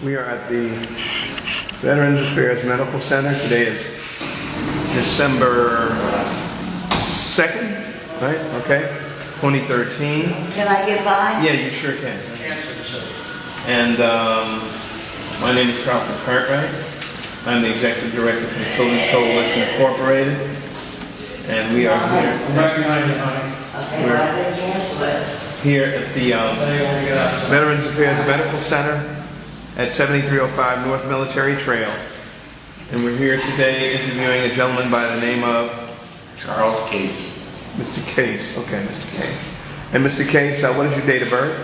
We are at the Veterans Affairs Medical Center. Today is December 2nd, right? Okay, 2013. Can I get by? Yeah, you sure can. And my name is Crawford Cartwright. I'm the Executive Director for the Children's Coalition Incorporated. And we are here. Okay, well, I didn't cancel it. Here at the Veterans Affairs Medical Center at 7305 North Military Trail. And we're here today interviewing a gentleman by the name of Charles Case. Mr. Case. Okay, Mr. Case. And Mr. Case, what is your date of birth?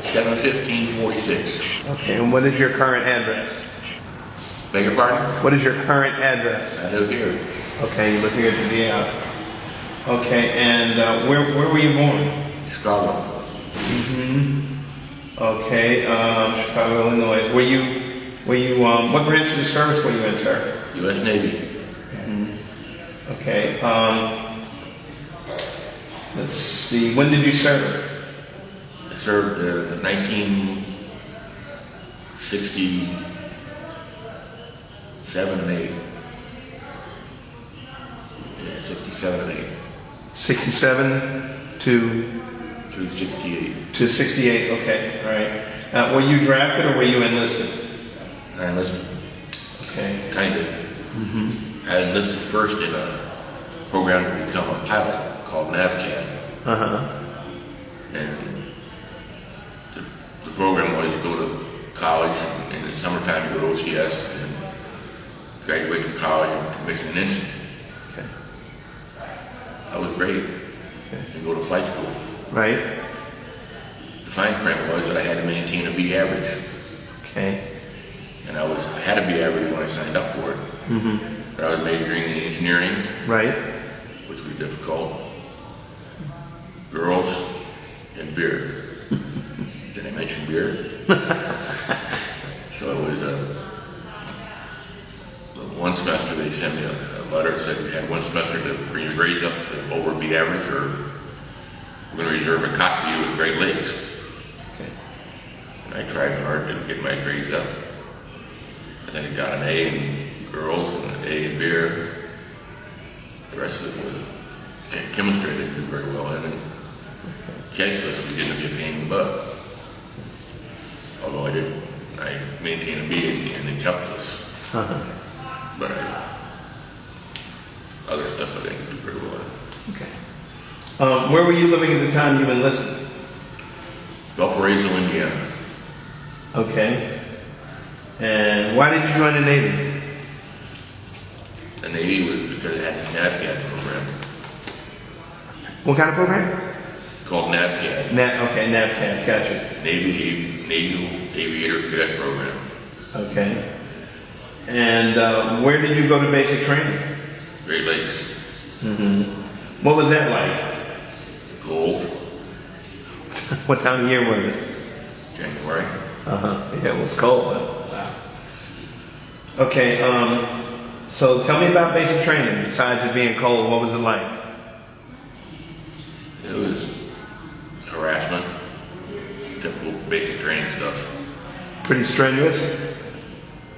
7/15/46. Okay, and what is your current address? Beg your pardon? What is your current address? I live here. Okay, you live here at the VA house. Okay, and where were you born? Chicago. Okay, Chicago, Illinois. Were you, what branch of the service were you in, sir? U.S. Navy. Okay, let's see, when did you serve? I served 1967 and 8. Yeah, 67 and 8. 67 to Through 68. 68, okay, all right. Were you drafted or were you enlisted? I enlisted. Okay. Kind of. I enlisted first in a program to become a pilot called NAVCAD. Uh-huh. And the program was go to college and in the summertime you go to OCS and graduate from college and commission an ensign. Okay. That was great. And go to flight school. Right. The fine print was that I had to maintain a B average. Okay. And I had a B average when I signed up for it. But I was majoring in engineering, Right. which was difficult. Girls and beer. Did I mention beer? So it was one semester they sent me a letter that said we had one semester to bring your grades up to over B average or we're going to reserve a cot for you at Great Lakes. Okay. And I tried hard to get my grades up. I think I got an A in girls and an A in beer. The rest of it was chemistry I didn't do very well in. And calculus was getting to be a pain in the butt. Although I maintained a B in the calculus. But other stuff I didn't do very well in. Okay. Where were you living at the time you enlisted? Valparaiso, Indiana. Okay. And why did you join the Navy? The Navy was because it had the NAVCAD program What kind of program? called NAVCAD, Okay, NAVCAD, gotcha. Navy Aviator Cadet Program. Okay. And where did you go to basic training? Great Lakes. What was that like? Cold. What time of year was it? January. Yeah, it was cold. Wow. Okay, so tell me about basic training. Besides it being cold, what was it like? It was harassment, typical basic training stuff. Pretty strenuous?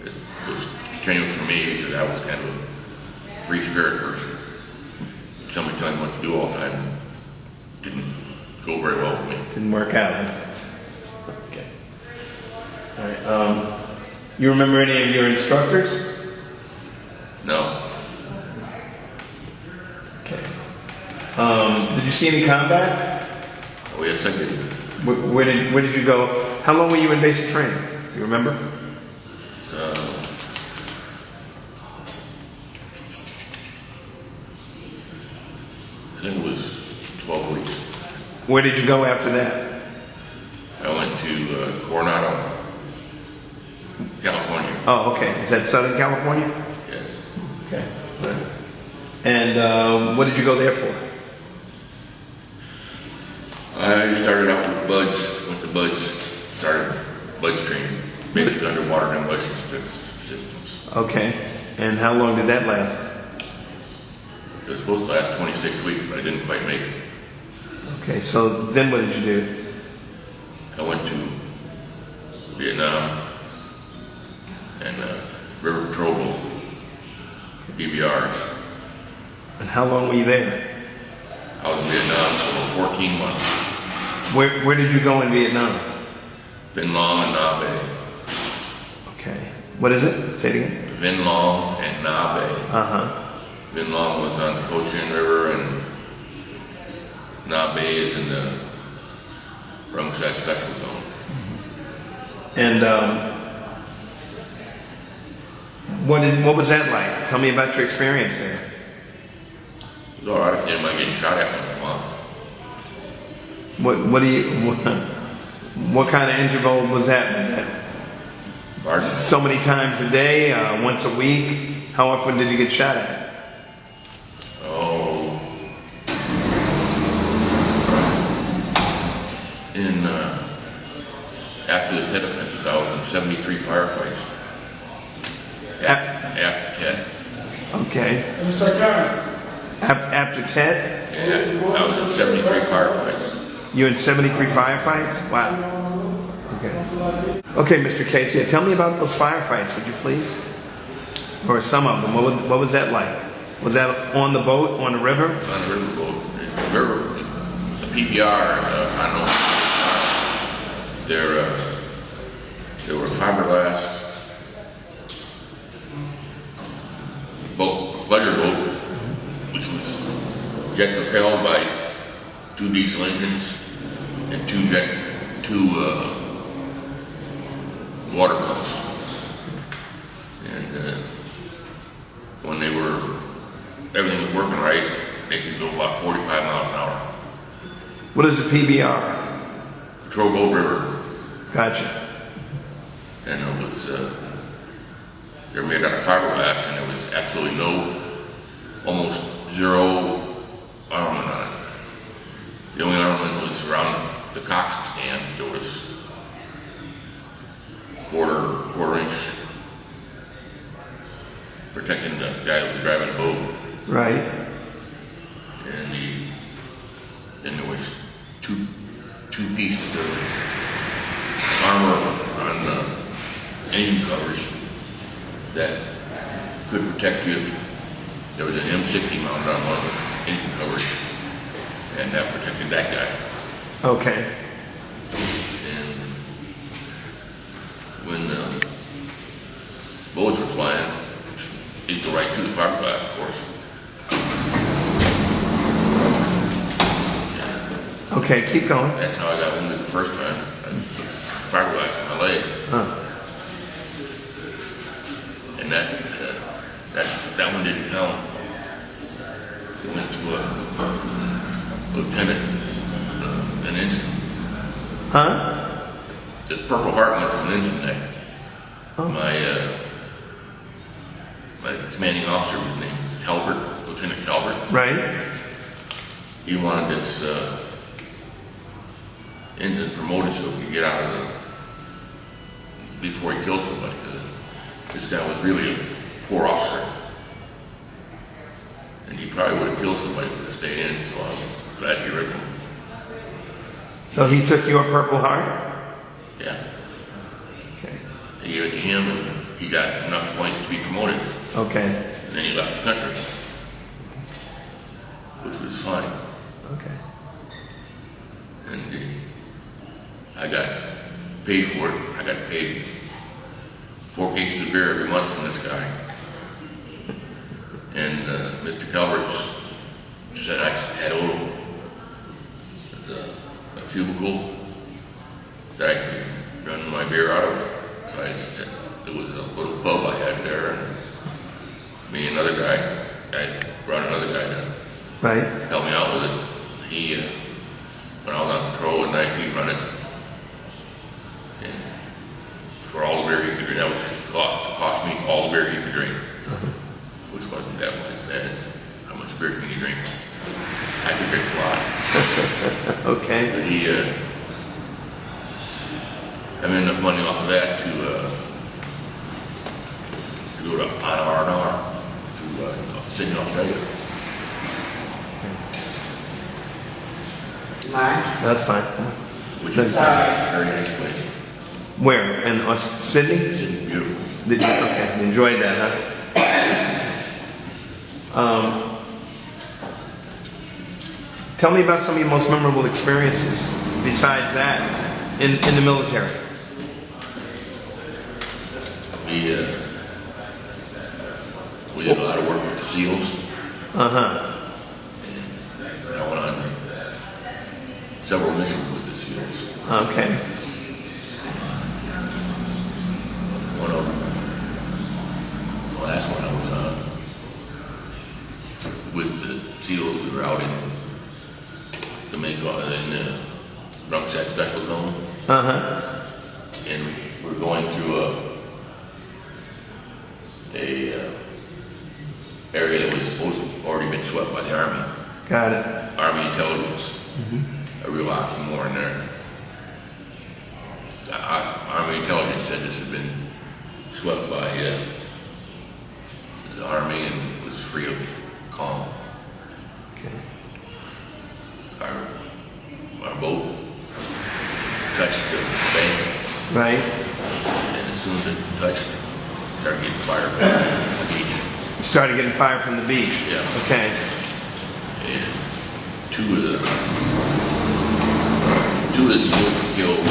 It was strenuous for me because I was kind of a free spirit person. Somebody telling me what to do all the time didn't go very well for me. Didn't work out. Huh? Okay. All right. You remember any of your instructors? No. Okay. Did you see any combat? Oh yes, I did. Where did you go? How long were you in basic training? You remember? I think it was 12 weeks. Where did you go after that? I went to Coronado, California. Oh, okay. Is that Southern California? Yes. Okay. All right. And what did you go there for? I started out with BUDS, went to BUDS, started BUDS training, basic underwater combustion systems. Okay. And how long did that last? It was supposed to last 26 weeks, but I didn't quite make it. Okay, so then what did you do? I went to Vietnam, patrol boat, BBRs. And how long were you there? I was in Vietnam for 14 months. Where did you go in Vietnam? Vinh Long and Na Bay. Okay. What is it? Say it again. Vinh Long and Na Bay. Uh-huh. Vinh Long was on the Cochin River, and Na Bay is in the Rung Side Special Zone. And what was that like? Tell me about your experience there. It was all right if you didn't mind getting shot at once in a while. What kind of interval was that? Was that Pardon? so many times a day, once a week? How often did you get shot at? Oh, after the Tet offenses, I was in 73 firefights. After Tet. Okay. Mr. Karen, After Ted, Yeah, I was in 73 firefights. you're in 73 firefights? Wow. Okay. Okay, Mr. Casey, tell me about those firefights, would you please? Or some of them. What was that like? Was that on the boat, on the river? On the river boat. The river, the PBR, I know. There were fiberglass pleasure boat, which was jet propelled by 2 diesel engines and two water pumps. And when everything was working right, they could go about 45 miles an hour. What is the PBR? Patrol Boat River. Gotcha. And it was, they're made out of fiberglass, and there was absolutely almost zero armament on it. The only armament was around the coxswain stand. There was quarter inch protecting the guy who was driving the boat. Right. And then there was two pieces of armor on the engine covers that could protect you if there was an M60 mounted on one of the engine covers, and that protected that guy. Okay. And when the bullets were flying, it'd go right through the fiberglass, of course. Okay, keep going. That's how I got wounded the first time. I put fiberglass in my leg. Huh. And that one didn't count. It went to a lieutenant, an ensign. Huh? The Purple Heart went to an ensign neck. Oh. My commanding officer was named Calvert, Lieutenant Calvert. Right. He wanted this ensign promoted so he could get out of before he killed somebody. This guy was really a poor officer. And he probably would have killed somebody if he had stayed in, so I was glad he ripped him. So he took your Purple Heart? Yeah. Okay. He gave it to him, and he got enough points to be promoted. Okay. And then he left the country, which was fine. Okay. And I got paid for it. I got paid 4 cases of beer every month from this guy. And Mr. Calvert said I had a cubicle that I could run my beer out of. So I said, there was a little pub I had there, and me and another guy, I brought another guy to Right. help me out with it. He, when I was on patrol at night, he'd run it. And for all the beer he could drink, that was his cost. It cost me all the beer he could drink, which wasn't that much bad. How much beer can you drink? I could drink a lot. Okay. But he, I made enough money off of that to go to R&R to Sydney, Australia. Mike? That's fine. Which is a very nice place. Where? In Sydney? Sydney's beautiful. Did you? Okay, you enjoyed that, huh? Tell me about some of your most memorable experiences besides that in the military. We did a lot of work with the SEALs. Uh-huh. I went on several missions with the SEALs. Okay. One of them, the last one I was on, with the SEALs, we were out in Jamaica in the Rucksack Special Zone, Uh-huh. and we're going through a area that was supposed to have already been swept by the Army. Got it. Army intelligence, a real oxymoron there. Army intelligence said this had been swept by the Army and was free of calm. Okay. Our boat touched the bank, Right. and as soon as it touched, it started getting fire from the beach. You started getting fire from the beach. Yeah. Okay. And two of the SEALs were killed,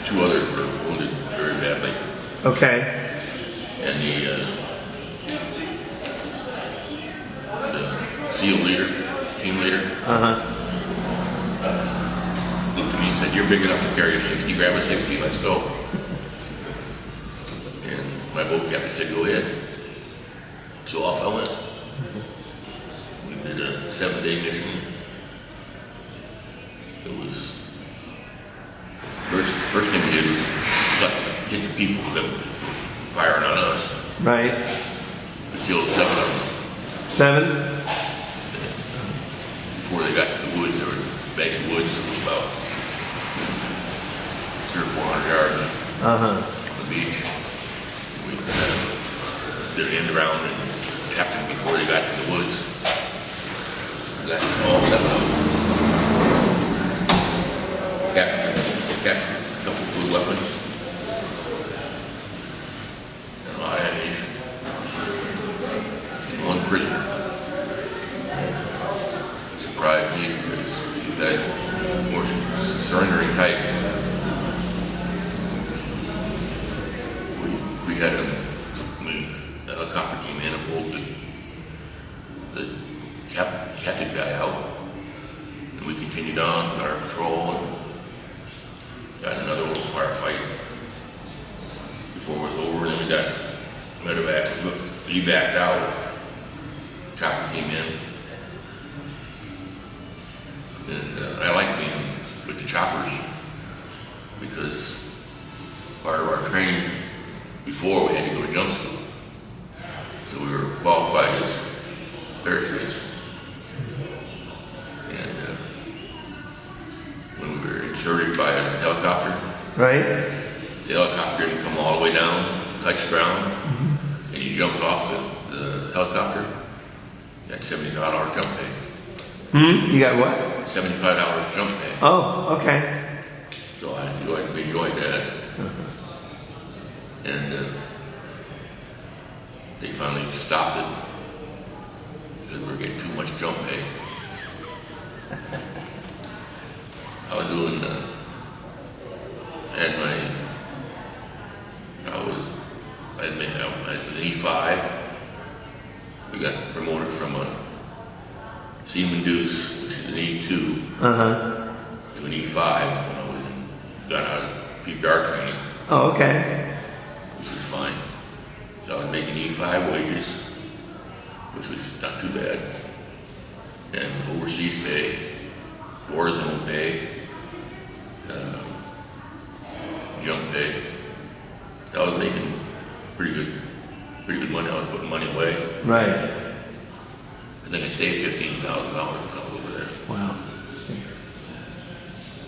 two others were wounded very badly. Okay. And the SEAL leader, team leader, Uh-huh. looked at me and said, "You're big enough to carry a 60, grab a 60, let's go." And my boat captain said, "Go ahead." So off I went. We did a 7-day mission. It was, first thing we did was hit the people that were firing on us. Right. We killed 7 of them. 7? Before they got to the woods, there was a bank of woods that was about 300 or 400 yards Uh-huh. on the beach. We did an end around and tapped them before they got to the woods. That's all 7 of them. Captured a couple of blue weapons and a lot of ammunition. And 1 prisoner. Surprised me because you guys were surrendering type. We had a helicopter came in and pulled the captain guy out, and we continued on our patrol and got another little firefight before it was over. Then we got medevac. He backed out. Chopper came in. And I like being with the choppers because part of our training before we had to go to jump school. So we were qualified as parachutists. And when we were inserted by a helicopter, Right. the helicopter didn't come all the way down, touch ground, and you jumped off the helicopter, you got $75 jump pay. You got what? $75 jump pay. Oh, okay. So I enjoyed that. And they finally stopped it because we were getting too much jump pay. I was doing, I was an E5. We got promoted from a Seaman Deuce, which is an E2, Uh-huh. to an E5 when I got out of PBR training, Oh, okay. which was fine. So I was making E5 wages, which was not too bad, and overseas pay, war zone pay, jump pay. I was making pretty good money. I was putting money away. Right. I think I saved $15,000 when I was over there. Wow.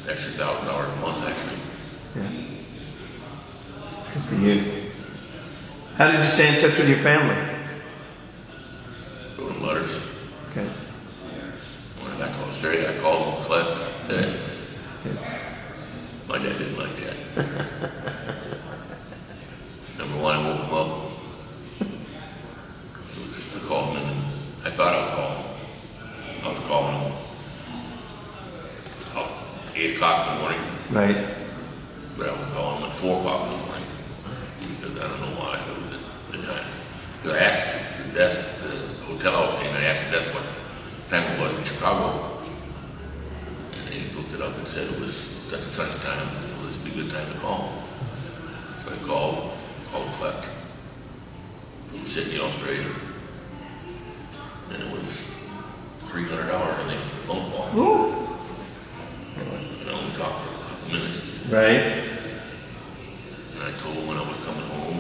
Extra $1,000 a month, actually. Yeah. Good for you. How did you stay in touch with your family? Wrote them letters. Okay. When I got to Australia, I called Clef. My dad didn't like that. Number one, I woke him up. 8 o'clock in the morning, Right. but I was calling him at 4 o'clock in the morning, because I don't know why it was at the time. Because I asked the desk, the hotel I was staying at, I asked the desk what time it was in Chicago, and they looked it up and said it was such and such time, it was a good time to call. So I called collect from Sydney, Australia, and it was $300, I think, for the phone call. Ooh. And I only talked for a couple minutes. Right. And I told him when I was coming home,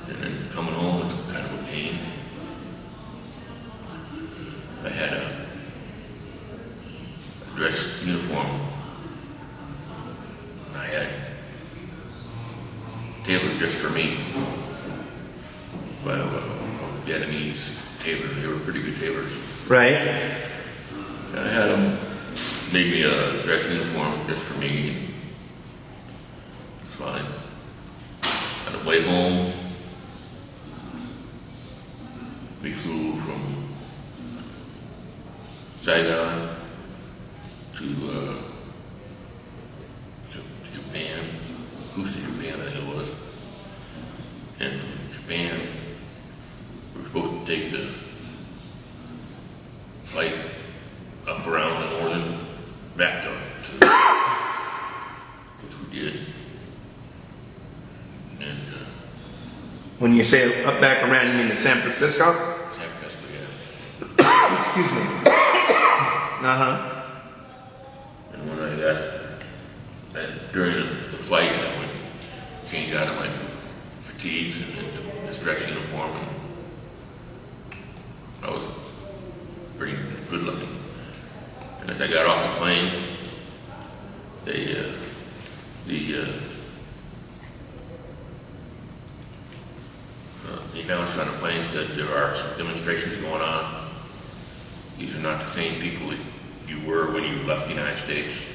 and then coming home was kind of a pain. I had a dress uniform. I had tailored just for me by a Vietnamese tailor. They were pretty good tailors. Right. And I had them make me a dress uniform just for me. It's fine. On the way home, we flew from Saigon to Japan, Kusa, Japan, I think it was. And from Japan, we were supposed to take the flight up around the northern back to which we did. And When you say up back around, you mean to San Francisco? San Francisco, yeah. Excuse me. Uh-huh. And when I got during the flight, I would change out of my fatigues and into this dress uniform, and I was pretty good looking. And as I got off the plane, the announcer on the plane said there are some demonstrations going on. These are not the same people that you were when you left the United States.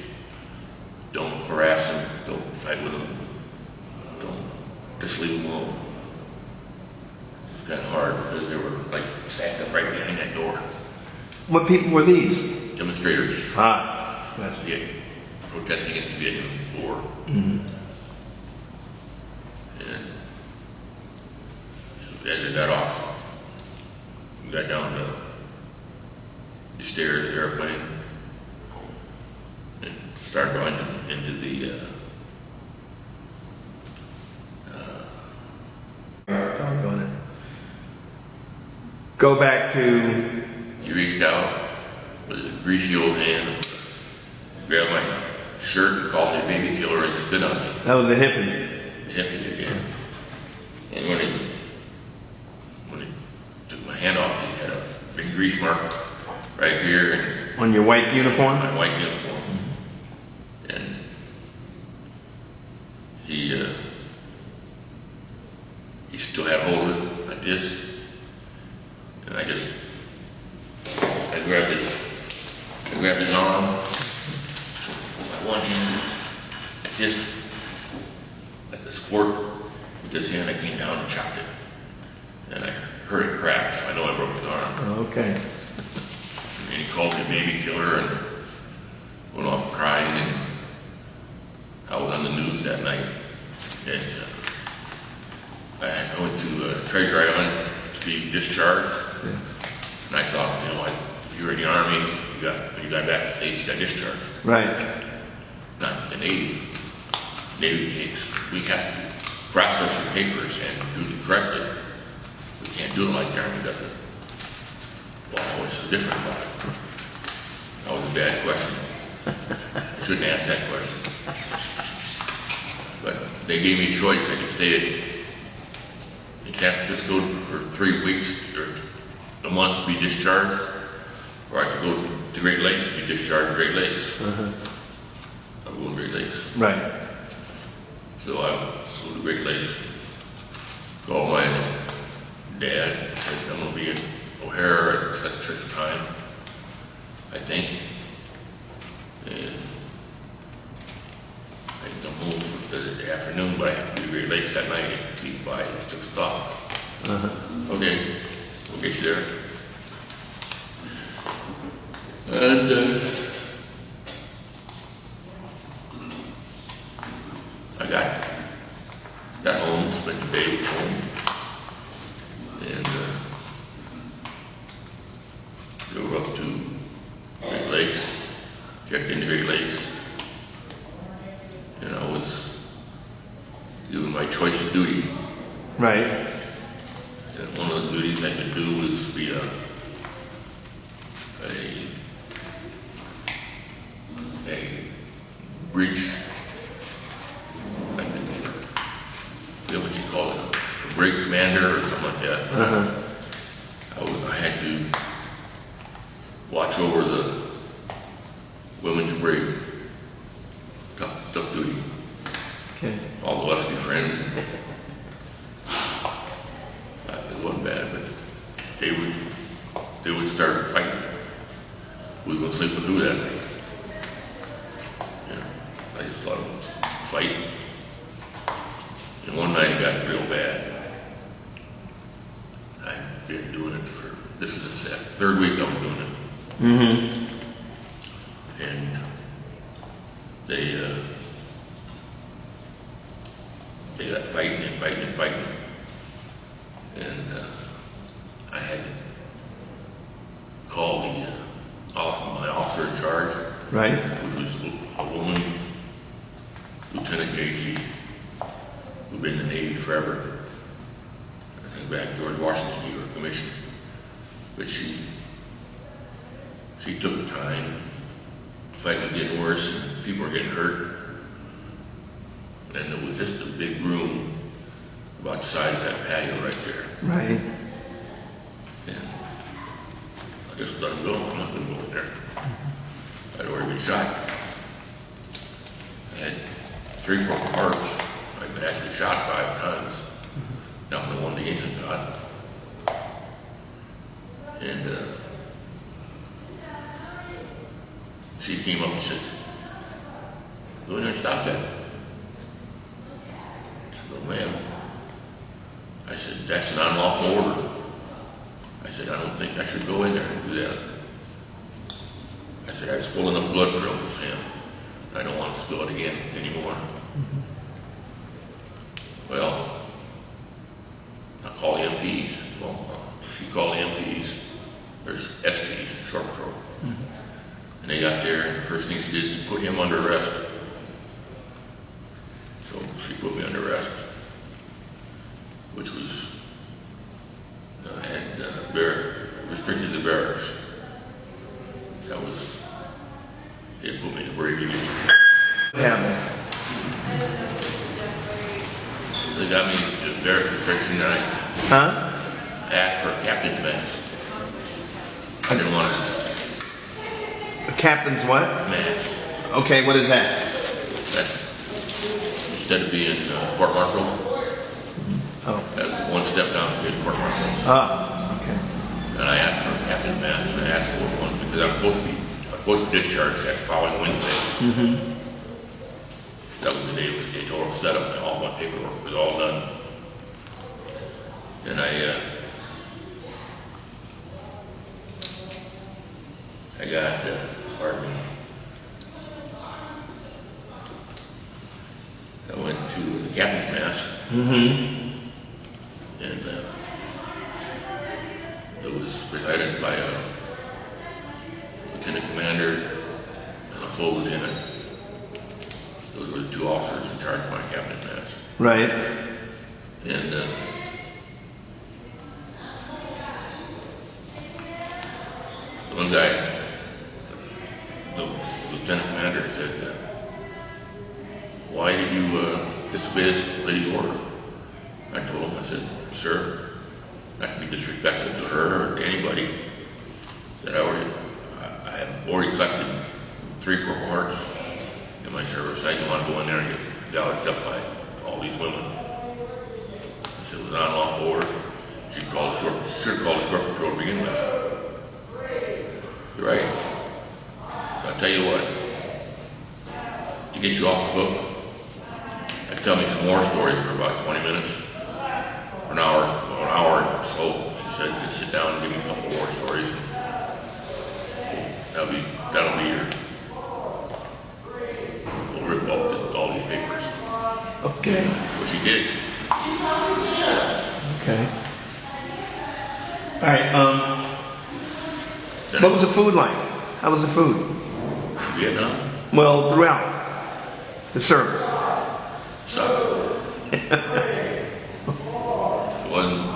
Don't harass them, don't fight with them, don't just leave them alone. It's kind of hard because they were like stacked up right behind that door. What people were these? Demonstrators, Ah. Yes. yeah, protesting against the Vietnam War. Mm-hmm. And as I got off, we got down the stairs of the airplane and started going into the Doggone it. Go back to, he reached out with his greasy old hand, grabbed my shirt and called me a baby killer and spit on me. that was a hippie. Hippie again. And when he took my hand off, he had a big grease mark right here and On your white uniform? my white uniform. And he still had hold of it like this. And I grabbed his arm with my one hand, like this, like the squirt. With this hand, I came down and chopped it. And I heard it crack, so I know I broke his arm. Okay. And he called me a baby killer and went off crying. And I was on the news that night. And I went to Treasure Island to be discharged. Yeah. And I thought, like, if you were in the Army, when you got back to the States, you got discharged. Right. Not the Navy. Navy takes, we have to process your papers and do it correctly. We can't do it like the Army does it. Well, what's so different about it? That was a bad question. I shouldn't ask that question. But they gave me a choice. I could stay in San Francisco for 3 weeks or a month to be discharged, or I could go to Great Lakes and be discharged to Great Lakes. I'm going to Great Lakes. Right. So I flew to Great Lakes, called my dad, said I'm going to be in O'Hare at such a time, I think. And I can come home for the afternoon, but I have to be to Great Lakes that night to be by 6 o'clock. Okay, we'll get you there. And I got home, spent the day at home, and drove up to Great Lakes, checked into Great Lakes, and I was doing my choice of duty. Right. And one of the duties I could do was be a bridge, I could feel what you call it, a brig commander or something like that. I had to watch over the women's brig. Tough duty. Okay. All of us be friends. It wasn't bad, but they would start fighting. We were gonna sleep with who that night. I just let them fight. And one night it got real bad. I've been doing it this is the third week I'm doing it. And they got fighting and fighting and fighting. And I had to call my officer in charge, Right. which was a woman, Lieutenant Gacy, who'd been in the Navy forever. I think back George Washington, he was commissioned. But she took the time. The fight was getting worse, and people were getting hurt. And there was just a big room about the size of that patio right there. Right. And I just let him go. I'm not going to go in there. I'd already been shot. I had 3 broken hearts. I'd been actually shot 5 times. Down the one the ancient got. And she came up and said, "Go in there and stop that." I said, "Oh, ma'am." I said, "That's an unlawful order." I said, "I don't think I should go in there and do that." I said, "I spilled enough blood for Uncle Sam. I don't want to spill it again anymore." Well, I call the MPs. Well, she called the MPs. There's SPs, short patrol. And they got there, and the first thing she did is put him under arrest. So she put me under arrest, which was, I had restricted the barracks. That was, they put me in the brig. What happened? They got me to barrack restriction, and I Huh? asked for a captain's mask. I didn't want a A captain's what? mask. Okay, what is that? That's, instead of being court martial, Oh. that was one step down from being court martial. Ah, okay. And I asked for a captain's mask, and I asked for one because I'm supposed to be discharged that following Wednesday. That was the day that they told us set up, and all my paperwork was all done. And I got, pardon me, I went to the captain's mess. And it was presided by a lieutenant commander and a full lieutenant. Those were the 2 officers in charge of my captain's mess. Right. And the one guy, the lieutenant commander, said, "Why did you disobey this lady's order?" I told him, I said, "Sir, not to be disrespectful to her or to anybody, that I have already collected 3 Purple Hearts in my service. I didn't want to go in there and get gouged up by all these women." I said, "It was an unlawful order. Should have called the short patrol to begin with." "You're right. So I'll tell you what, to get you off the hook, tell me some more stories for about 20 minutes, for an hour or so." She said, "Just sit down and give me a couple more stories." I that'll be your, we'll rip off all these papers, Okay. which he did. Okay. All right. What was the food like? How was the food? Vietnam Well, throughout the service. sucked. It wasn't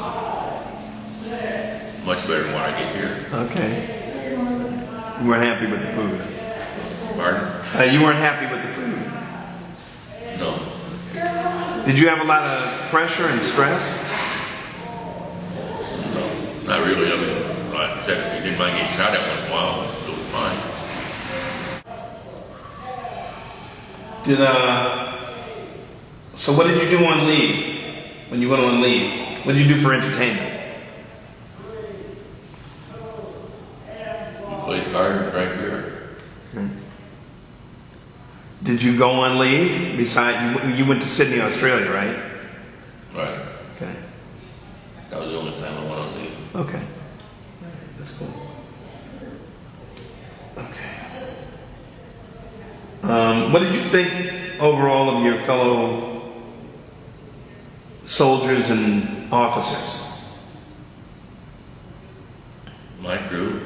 much better than what I get here. Okay. You weren't happy with the food. Pardon? You weren't happy with the food. No. Did you have a lot of pressure and stress? No, not really. I mean, like I said, if you didn't mind getting shot at once in a while, it was fine. So what did you do on leave? When you went on leave, what did you do for entertainment? We played cards and drank beer. Did you go on leave? Besides, you went to Sydney, Australia, right? Right. Okay. That was the only time I went on leave. Okay. All right, that's cool. Okay. What did you think overall of your fellow soldiers and officers? My crew,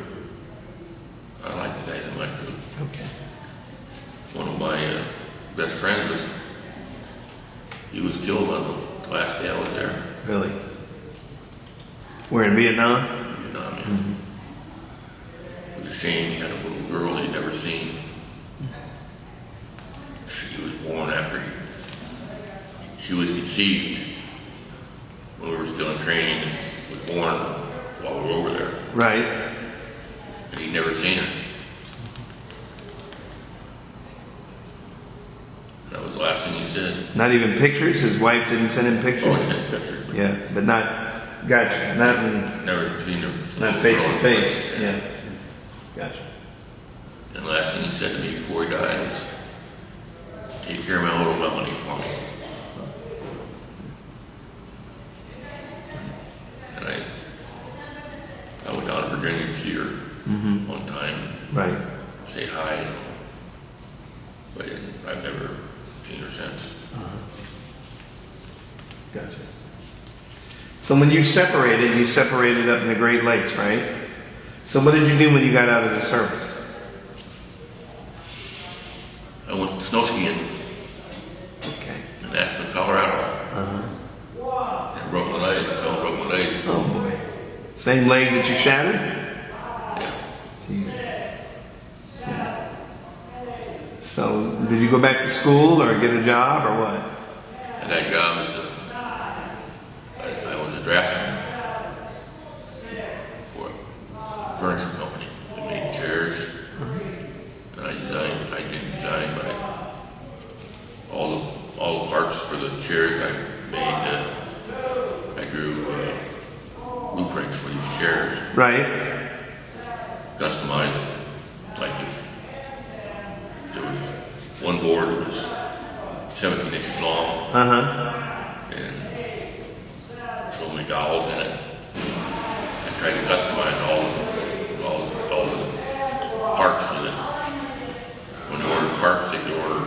I liked the guys in my crew. Okay. One of my best friends he was killed on the last day I was there. Really? We're in Vietnam? Vietnam, yeah. It was a shame. He had a little girl he'd never seen. She was born after she was conceived when we were still in training and was born while we were over there. Right. And he'd never seen her. That was the last thing he said. Not even pictures? His wife didn't send him Oh, pictures? he sent pictures, but Yeah, but not, gotcha, never seen her. not face to face, yeah. Gotcha. And the last thing he said to me before he died was, take care of my little Melanie for me. And I went down to Virginia to see her one time, Right. say hi, but I've never seen her since. Gotcha. So when you separated up in the Great Lakes, right? So what did you do when you got out of the service? I went snow skiing Okay. in Aspen, Colorado. Uh-huh. And broke my leg, I fell and broke my leg. Oh boy. Same leg that you shattered? Jeez. Yeah. So did you go back to school or get a job or what? I got a job as I was a draftsman for a furniture company that made chairs. And I didn't design, but all the parts for the chairs I made, I drew blueprints for these chairs, Right. customized them. Like if there was one board that was 17 inches long Uh-huh. and so many dowels in it. I tried to customize all the parts so that when they ordered parts, they could order,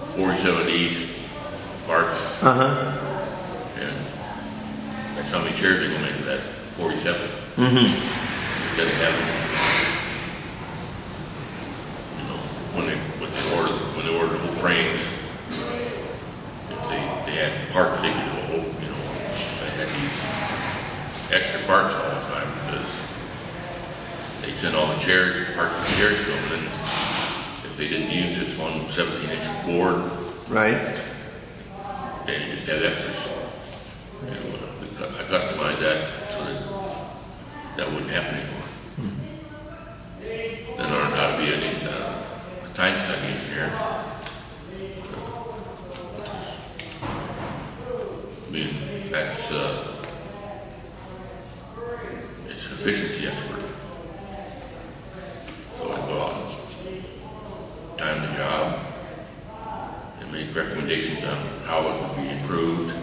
47 of these parts, Uh-huh. and that's how many chairs they're gonna make for that 47. Mm-hmm. Instead of having, when they ordered the whole frames, if they had parts, they could go, they had these extra parts all the time because they send all the chairs, parts of the chairs to them, and if they didn't use this one 17-inch board, Right. they just had extras. And I customized that so that wouldn't happen anymore. Then I learned how to be a time study engineer. It's an efficiency expert. So I go out and time the job and make recommendations on how it would be improved,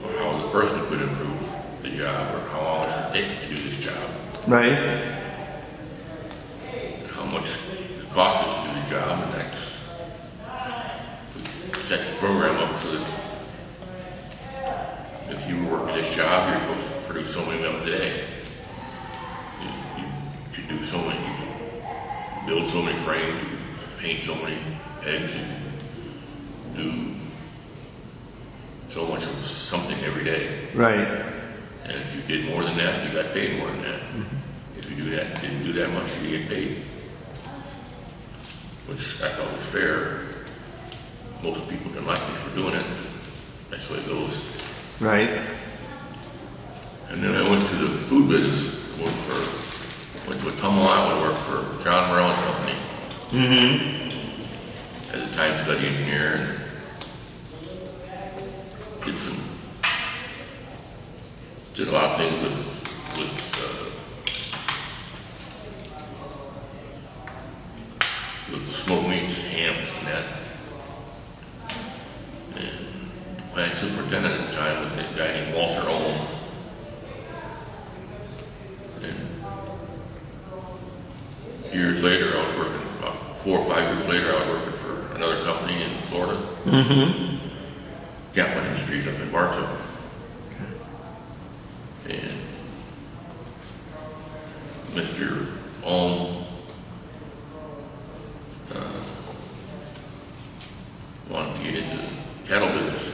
or how the person could improve the job, or how long it should take to do this job, Right. and how much it costs us to do the job, and that's, we set the program up so that if you were working this job, you're supposed to produce so many of them a day. You should do so many, you can build so many frames, you can paint so many eggs, you can do so much of something every day. Right. And if you did more than that, you got paid more than that. If you didn't do that much, you get paid. Which I thought was fair. Most people didn't like me for doing it. That's the way it goes. Right. And then I went to the food business, went to Ottumwa, Iowa, to work for John Morrell and Company. As a time study engineer, and did a lot of things with smoked meats, hams, and that. And the plant superintendent at the time was a guy named Walter Ohm. And years later, I was working, about 4 or 5 years later, I was working for another company in Florida. Kaplan Industries up in Bartow. And Mr. Ohm wanted to get into the cattle business.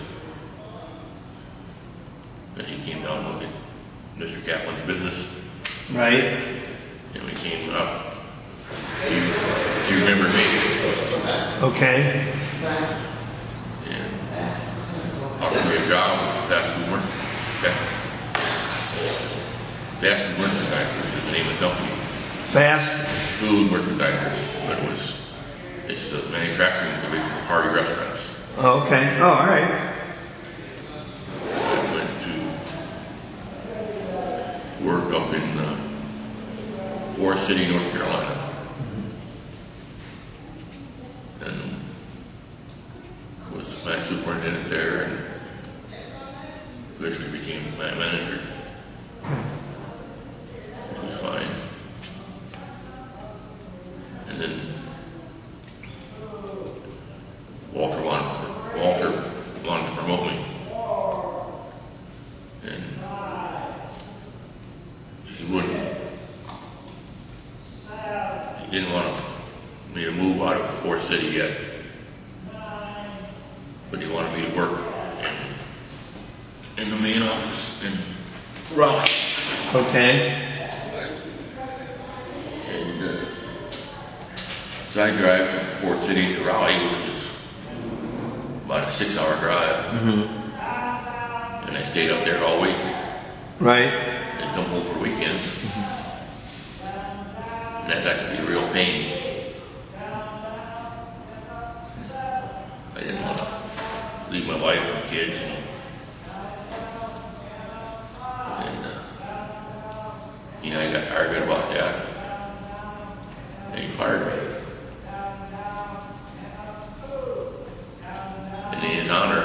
And he came down to look at Mr. Kaplan's business. Right. And we came up. You remember me? Okay. And offered me a job with fast food merchandisers is the name of the company. Fast. Food merchandisers, but it's the manufacturing division of Harvey Restaurants. Oh, okay. Oh, all right. I went to work up in Forest City, North Carolina. And was the plant superintendent there, and eventually became the plant manager. Which was fine. And then Walter wanted to promote me. And he didn't want me to move out of Forest City yet. But he wanted me to work in the main office in Raleigh. Okay. And so I drive from Fort City to Raleigh, which is about a 6-hour drive. And I stayed up there all week. Right. And come home for weekends. And that got to be a real pain. I didn't want to leave my wife and kids. And I got argued about that. And he fired me. And in his honor,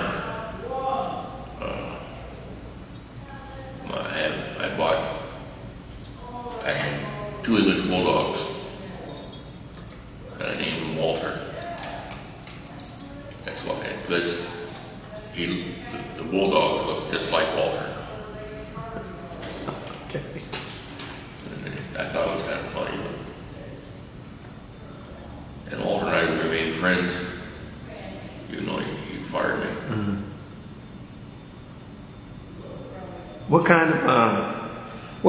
I had 2 English bulldogs, and I named him Walter. That's why, because the bulldogs look just like Walter. Okay. And I thought it was kind of funny. And Walter and I remained friends, even though he fired me. What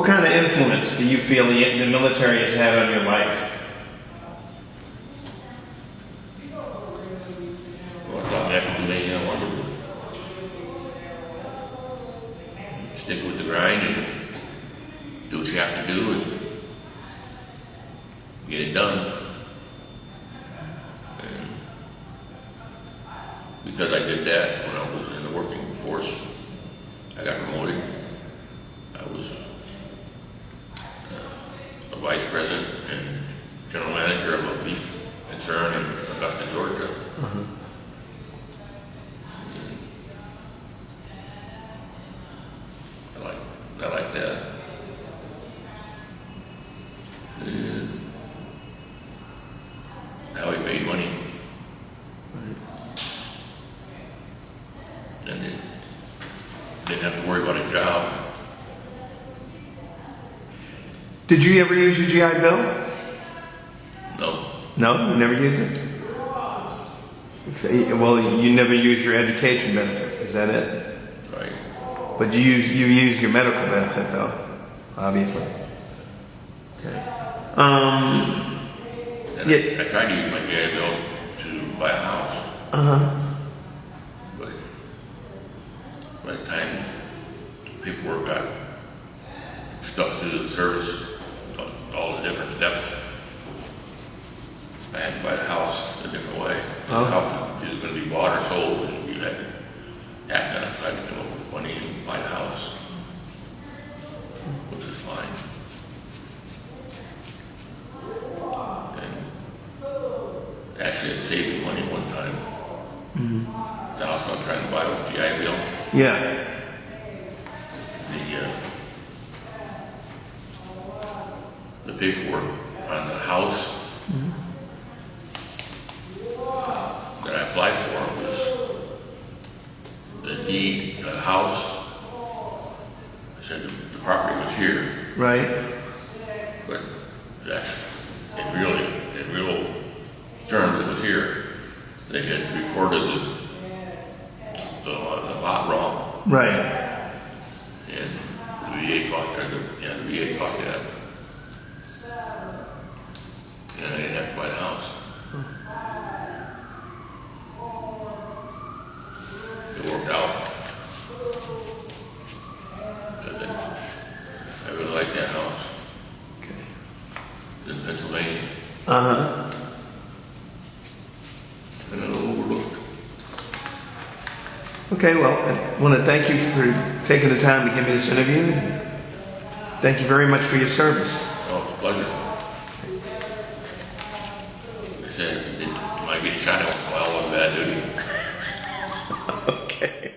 kind of influence do you feel the military has had on your life? Well, I thought I could do anything I wanted to do. Stick with the grind and do what you have to do and get it done. And because I did that when I was in the working force, I got promoted. I was a vice president and general manager of a beef concern in Augusta, Georgia. I like that. Did you ever use your GI Bill? No, No, you never use it? Well, you never use your education benefit, is that it? right. But you use your medical benefit though, obviously. Okay. And Yeah. I tried to use my GI Bill to buy a house, but by the time paperwork got stuffed through the service, all the different steps, I had to buy the house a different way. The Oh. house was either going to be bought or sold, and you had to act on it, so I had to come up with money and buy the house, which is fine. And actually, it saved me money one time. The house I was trying to buy with GI Bill, Yeah. the paperwork on the house that I applied for was the deed to the house. It said the property was here, Right. but that's in real terms it was here. They had recorded the lot wrong, Right. and the VA caught that. Yeah, the VA caught that. And I didn't have to buy the house. It worked out. I really like that house in Pennsylvania, and it overlooked. Okay, well, I want to thank you for taking the time to give me this interview. Thank you very much for your service. Oh, it's a pleasure. They said you might get shot at once in a while on bad duty. Okay.